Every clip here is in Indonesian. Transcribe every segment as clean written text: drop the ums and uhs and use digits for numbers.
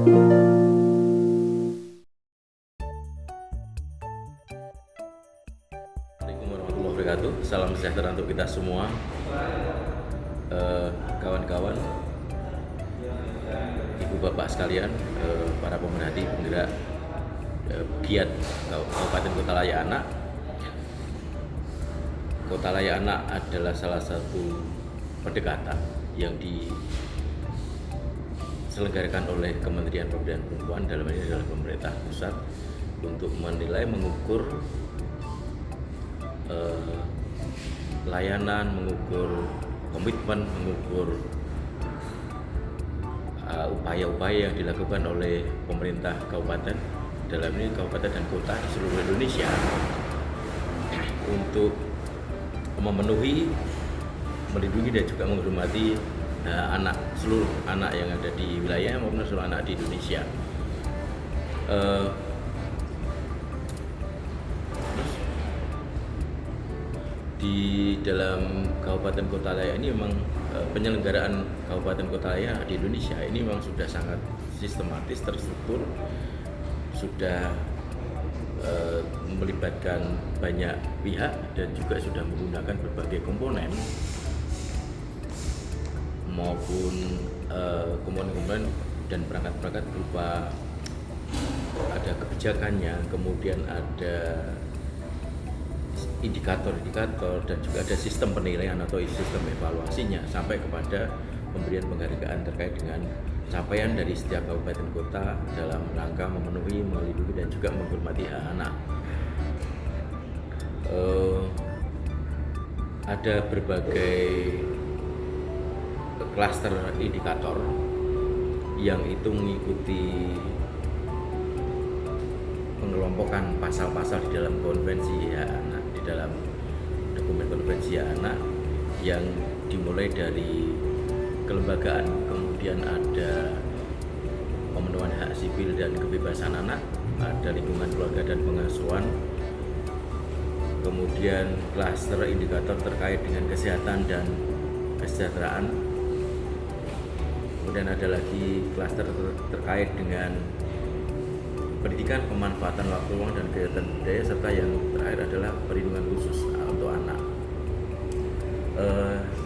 Assalamualaikum warahmatullahi wabarakatuh. Salam sejahtera untuk kita semua, kawan-kawan, ibu bapak sekalian, para pemerhati penggerak giat Kabupaten Kotalaya Anak. Kotalaya Anak adalah salah satu pendekatan yang diselenggarakan oleh Kementerian Pemberdayaan Perempuan, dalam ini adalah pemerintah pusat, untuk menilai, mengukur layanan, mengukur komitmen, mengukur upaya-upaya yang dilakukan oleh pemerintah kabupaten, dalam ini kabupaten dan kota di seluruh Indonesia, untuk memenuhi, melindungi dan juga menghormati seluruh anak yang ada di wilayah maupun seluruh anak di Indonesia. Di dalam Kabupaten Kotalaya ini memang penyelenggaraan Kabupaten Kotalaya di Indonesia ini memang sudah sangat sistematis, terstruktur, sudah melibatkan banyak pihak dan juga sudah menggunakan berbagai komponen maupun komponen dan perangkat-perangkat berupa ada kebijakannya, kemudian ada indikator-indikator dan juga ada sistem penilaian atau sistem evaluasinya, sampai kepada pemberian penghargaan terkait dengan capaian dari setiap kabupaten kota dalam rangka memenuhi, melindungi dan juga menghormati hak anak. Ada berbagai klaster indikator yang itu mengikuti pengelompokan pasal-pasal di dalam konvensi hak anak, di dalam dokumen konvensi hak anak, yang dimulai dari kelembagaan, kemudian ada pemenuhan hak sipil dan kebebasan anak, ada lingkungan keluarga dan pengasuhan, kemudian klaster indikator terkait dengan kesehatan dan kesejahteraan, kemudian ada lagi klaster terkait dengan pendidikan, pemanfaatan waktu luang dan kegiatan budaya, serta yang terakhir adalah perlindungan khusus untuk anak.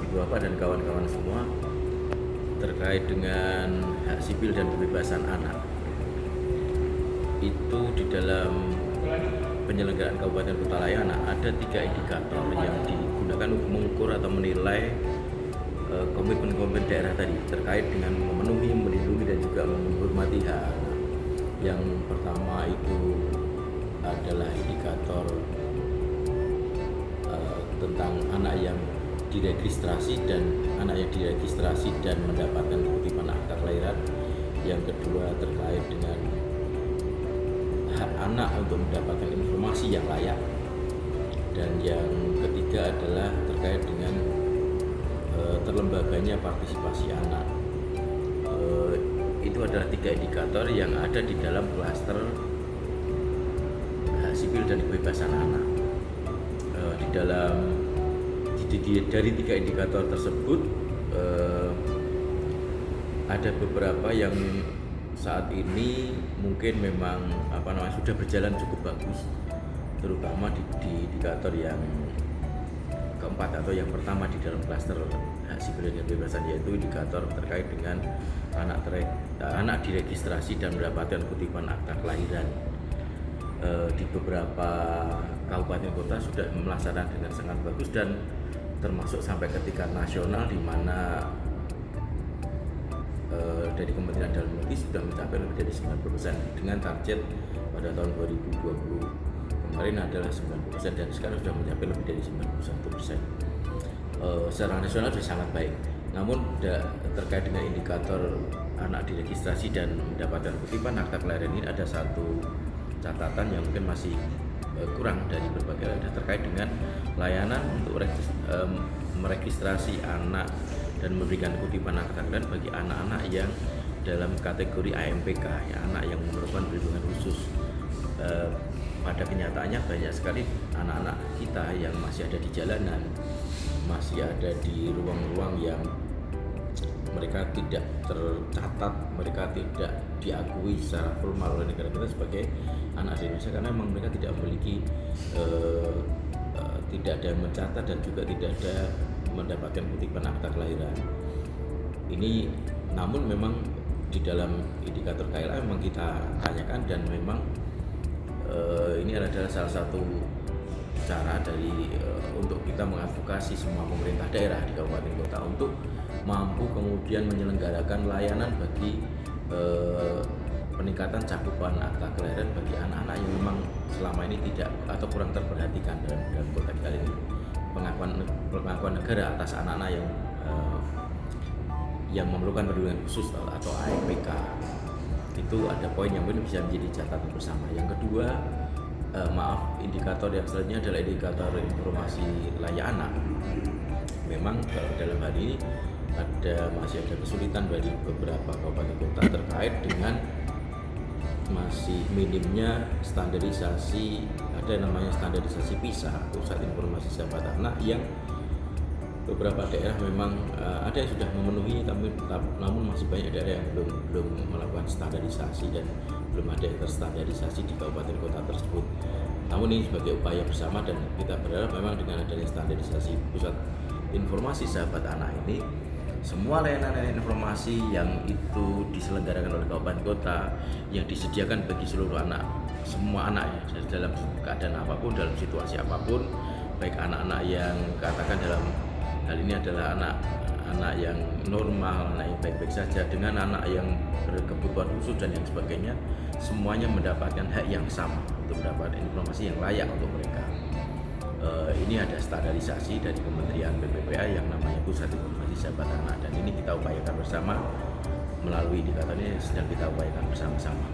Ibu bapak dan kawan-kawan semua, terkait dengan hak sipil dan kebebasan anak, itu di dalam penyelenggaraan Kabupaten Kotalaya Anak ada 3 indikator yang digunakan untuk mengukur atau menilai komitmen-komitmen daerah tadi terkait dengan memenuhi, melindungi dan juga menghormati hak anak. Yang pertama itu adalah indikator tentang anak yang diregistrasi dan mendapatkan kutipan akta kelahiran. Yang kedua terkait dengan hak anak untuk mendapatkan informasi yang layak, dan yang ketiga adalah terkait dengan terlembaganya partisipasi anak. Itu adalah 3 indikator yang ada di dalam klaster hak sipil dan kebebasan anak. Dari 3 indikator tersebut ada beberapa yang saat ini mungkin memang sudah berjalan cukup bagus, terutama di indikator yang keempat atau yang pertama di dalam klaster hak sipil dan kebebasan, yaitu indikator terkait dengan anak diregistrasi dan mendapatkan kutipan akta kelahiran. Di beberapa kabupaten kota sudah melaksanakan dengan sangat bagus dan termasuk sampai ke tingkat nasional, di mana dari Kementerian Dalam Negeri sudah mencapai lebih dari 90%, dengan target pada tahun 2020 kemarin adalah 90% dan sekarang sudah mencapai lebih dari 91%. Secara nasional sudah sangat baik. Namun terkait dengan indikator anak diregistrasi dan mendapatkan kutipan akta kelahiran ini ada satu catatan yang mungkin masih kurang dari berbagai daerah terkait dengan layanan untuk meregistrasi anak dan memberikan kutipan akta kelahiran bagi anak-anak yang dalam kategori AMPK, ya, anak yang memerlukan perlindungan khusus. Pada kenyataannya banyak sekali anak-anak kita yang masih ada di jalanan, masih ada di ruang-ruang yang mereka tidak tercatat, mereka tidak diakui secara formal oleh negara kita sebagai anak di Indonesia, karena memang mereka tidak memiliki tidak ada yang mencatat dan juga tidak ada mendapatkan kutipan akta kelahiran. Ini namun memang di dalam indikator KLA memang kita tanyakan, dan memang ini adalah salah satu cara dari untuk kita mengadvokasi semua pemerintah daerah di kabupaten kota untuk mampu kemudian menyelenggarakan layanan bagi peningkatan cakupan akta kelahiran bagi anak-anak yang memang selama ini tidak atau kurang terperhatikan dalam konteks kali ini, pengakuan negara atas anak-anak yang memerlukan perlindungan khusus atau AMPK. Itu ada poin yang mungkin bisa menjadi catatan bersama. Yang kedua, indikator yang selanjutnya adalah indikator informasi layak anak. Memang dalam hal ini masih ada kesulitan bagi beberapa kabupaten kota terkait dengan masih minimnya standarisasi, ada namanya standarisasi PISA, Pusat Informasi Sahabat Anak, yang beberapa daerah memang ada yang sudah memenuhi, namun masih banyak daerah yang belum melakukan standarisasi dan belum ada yang terstandarisasi di kabupaten kota tersebut. Namun ini sebagai upaya bersama, dan kita berharap memang dengan adanya standarisasi Pusat Informasi Sahabat Anak ini, semua layanan informasi yang itu diselenggarakan oleh kabupaten kota yang disediakan bagi seluruh anak, semua anak ya, dalam keadaan apapun, dalam situasi apapun, baik anak-anak yang katakan dalam hal ini adalah anak yang normal, anak yang baik-baik saja, dengan anak yang berkebutuhan khusus dan yang sebagainya, semuanya mendapatkan hak yang sama untuk mendapatkan informasi yang layak untuk mereka. Ini ada standarisasi dari Kementerian PPPA yang namanya Pusat Informasi Sahabat Anak, dan ini kita upayakan bersama melalui indikator ini, sedang kita upayakan bersama-sama.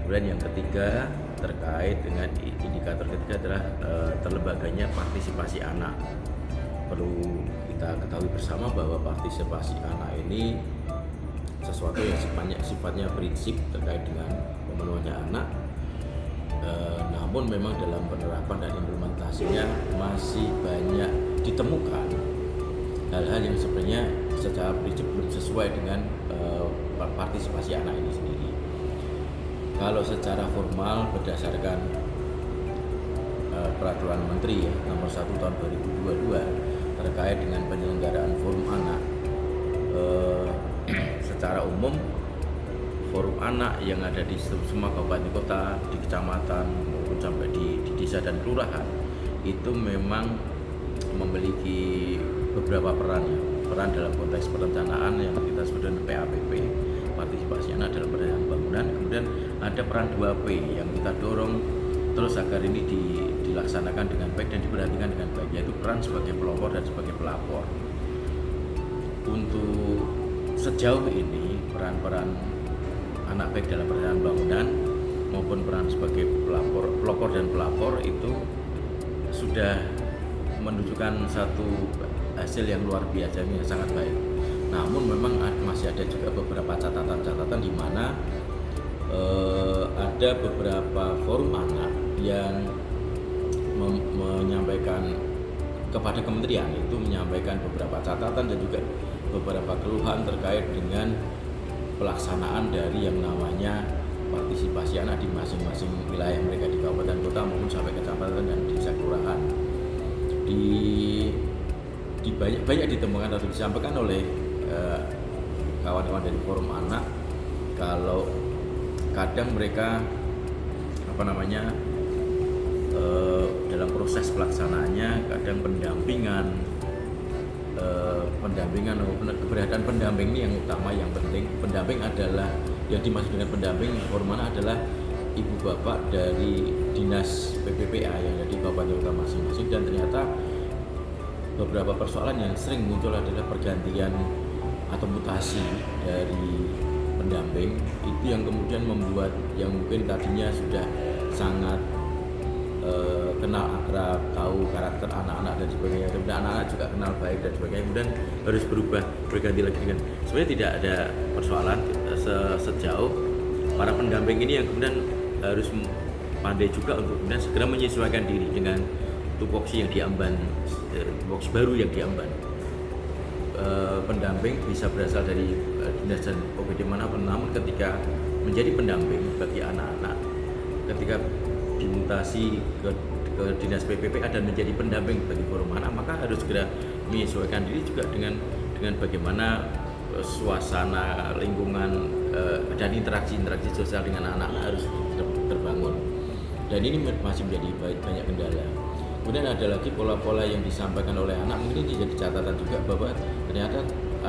Kemudian yang ketiga terkait dengan indikator ketiga adalah terlembaganya partisipasi anak. Perlu kita ketahui bersama bahwa partisipasi anak ini sesuatu yang sifatnya prinsip terkait dengan pemenuhannya anak. Namun memang dalam penerapan dan implementasinya masih banyak ditemukan hal-hal yang sebenarnya secara prinsip belum sesuai dengan partisipasi anak ini sendiri. Kalau secara formal berdasarkan Peraturan Menteri Nomor 1 Tahun 2022 terkait dengan penyelenggaraan forum anak, secara umum forum anak yang ada di semua kabupaten kota, di kecamatan maupun sampai di desa dan kelurahan itu memang memiliki beberapa peran dalam konteks perencanaan yang kita sebut dengan PAPP, partisipasi anak dalam perencanaan bangunan. Kemudian ada peran 2P yang kita dorong terus agar ini dilaksanakan dengan baik dan diperhatikan dengan baik, yaitu peran sebagai pelopor dan sebagai pelapor. Untuk sejauh ini peran-peran anak baik dalam perencanaan bangunan maupun peran sebagai pelopor dan pelapor itu sudah menunjukkan satu hasil yang luar biasa, yang sangat baik. Namun memang masih ada juga beberapa catatan-catatan di mana ada beberapa forum anak yang menyampaikan kepada kementerian, itu menyampaikan beberapa catatan dan juga beberapa keluhan terkait dengan pelaksanaan dari yang namanya partisipasi anak di masing-masing wilayah mereka di kabupaten kota maupun sampai kecamatan dan desa kelurahan. Banyak ditemukan atau disampaikan oleh kawan-kawan dari forum anak, kalau kadang mereka dalam proses pelaksanaannya kadang pendampingan maupun keberadaan pendamping ini yang utama, yang penting. Pendamping adalah yang dimaksud dengan pendamping forum anak adalah ibu bapak dari dinas PPPA yang ada di kabupaten kota masing-masing, dan ternyata beberapa persoalan yang sering muncul adalah pergantian atau mutasi dari pendamping itu yang kemudian membuat yang mungkin tadinya sudah sangat kenal akrab, tahu karakter anak-anak dan sebagainya, kemudian anak-anak juga kenal baik dan sebagainya, kemudian harus berubah berganti lagi dengan sebenarnya tidak ada persoalan sejauh para pendamping ini yang kemudian harus pandai juga untuk kemudian segera menyesuaikan diri dengan tupoksi yang diamban, tupoksi baru yang diamban. pendamping bisa berasal dari dinas dan OPD manapun, namun ketika menjadi pendamping bagi anak-anak, ketika dimutasi ke dinas PPPA dan menjadi pendamping bagi forum anak, maka harus segera menyesuaikan diri juga dengan bagaimana suasana lingkungan dan interaksi sosial dengan anak-anak harus terbangun, dan ini masih menjadi banyak kendala. Kemudian ada lagi pola-pola yang disampaikan oleh anak, mungkin ini jadi catatan juga bahwa ternyata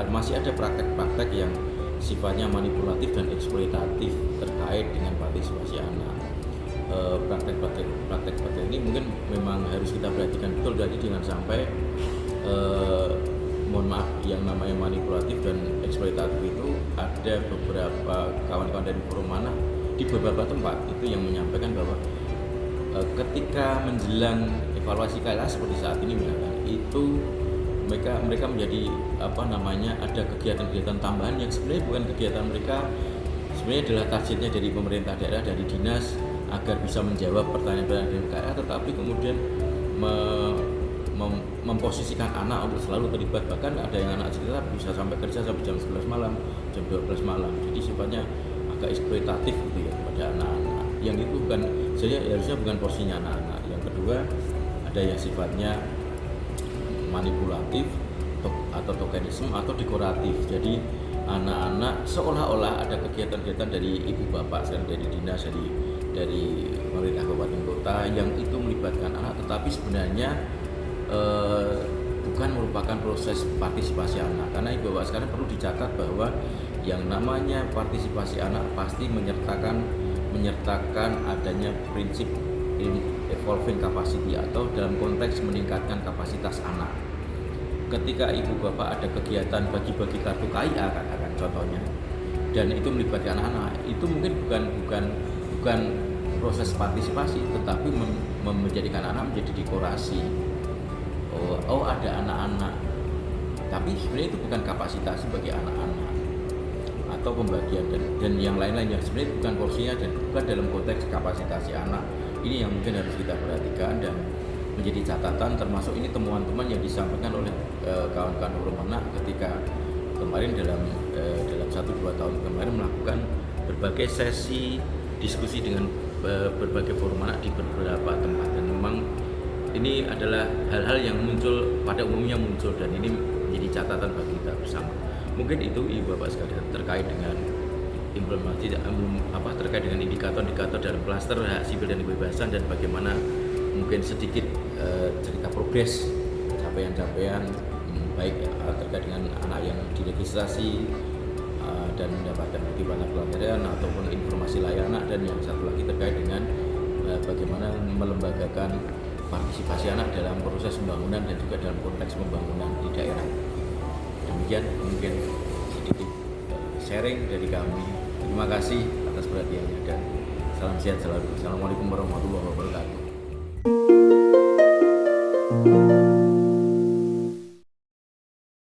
masih ada praktek-praktek yang sifatnya manipulatif dan eksploitatif terkait dengan partisipasi anak. Praktek-praktek ini mungkin memang harus kita perhatikan betul, jadi jangan sampai mohon maaf, yang namanya manipulatif dan eksploitatif itu ada beberapa kawan-kawan dari forum anak di beberapa tempat itu yang menyampaikan bahwa ketika menjelang evaluasi KLA seperti saat ini misalkan, itu mereka menjadi ada kegiatan-kegiatan tambahan yang sebenarnya bukan kegiatan mereka, sebenarnya adalah targetnya dari pemerintah daerah, dari dinas, agar bisa menjawab pertanyaan-pertanyaan dari KLA, tetapi kemudian memposisikan anak untuk selalu terlibat, bahkan ada yang anak cerita bisa sampai kerja sampai jam 11 malam, jam 12 malam, jadi sifatnya agak eksploitatif gitu ya kepada anak-anak, yang itu harusnya bukan porsinya anak-anak. Yang kedua, ada yang sifatnya manipulatif atau tokenisme atau dekoratif, jadi anak-anak seolah-olah ada kegiatan-kegiatan dari ibu bapak, dari dinas, dari pemerintah kabupaten kota yang itu melibatkan anak, tetapi sebenarnya bukan merupakan proses partisipasi anak, karena ibu bapak sekarang perlu dicatat bahwa yang namanya partisipasi anak pasti menyertakan adanya prinsip evolving capacity atau dalam konteks meningkatkan kapasitas anak. Ketika ibu bapak ada kegiatan bagi-bagi kartu KIA katakan contohnya, dan itu melibatkan anak, itu mungkin bukan proses partisipasi, tetapi menjadikan anak menjadi dekorasi. Oh ada anak-anak, tapi sebenarnya itu bukan kapasitas bagi anak-anak atau pembagian dan yang lain-lain yang sebenarnya bukan porsinya dan bukan dalam konteks kapasitasi anak. Ini yang mungkin harus kita perhatikan dan menjadi catatan, termasuk ini temuan-temuan yang disampaikan oleh kawan-kawan forum anak ketika kemarin dalam 1-2 tahun kemarin melakukan berbagai sesi diskusi dengan berbagai forum anak di beberapa tempat, dan memang ini adalah hal-hal yang pada umumnya muncul dan ini menjadi catatan bagi kita bersama. Mungkin itu ibu bapak sekalian terkait dengan implementasi terkait dengan indikator-indikator dalam klaster hak sipil dan kebebasan, dan bagaimana mungkin sedikit cerita progres capaian-capaian baik terkait dengan anak yang diregistrasi dan mendapatkan bukti pelanggaran ataupun informasi layak anak, dan yang satu lagi terkait dengan bagaimana melembagakan partisipasi anak dalam proses pembangunan dan juga dalam konteks pembangunan di daerah. Demikian mungkin sedikit sharing dari kami. Terima kasih atas perhatiannya dan salam sehat selalu. Assalamualaikum warahmatullahi wabarakatuh.